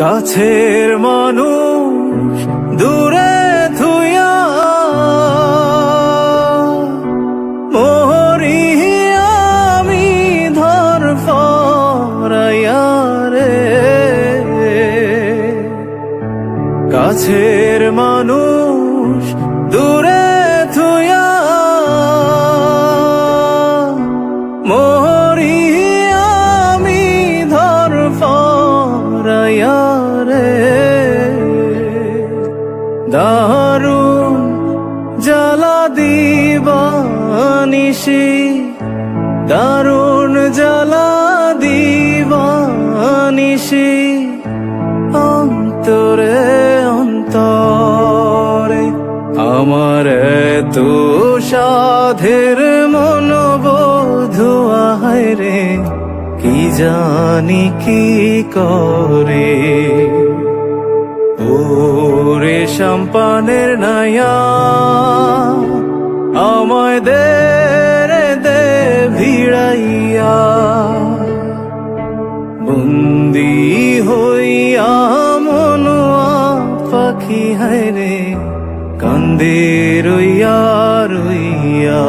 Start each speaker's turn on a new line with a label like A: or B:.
A: কাছের মানুষ দূরে থুইয়া মরি আমি ধর ফরাইয়া রে। কাছের মানুষ দূরে থুইয়া মরি আমি ধর ফরাইয়া রে। দারুণ জ্বালা দিবানিশি, দারুণ জ্বালা দিবানিশি, অন্তরে অন্তরে আমার এত সাধের মনোবধুয়া রে, কি জানি কি করে। ওরে সম্পানের নাইয়া আমায় দে রে দে ভিড়াইয়া, বন্দি হইয়া মনুয়া পাখি হায় রে, কান্দে রইয়া রইয়া।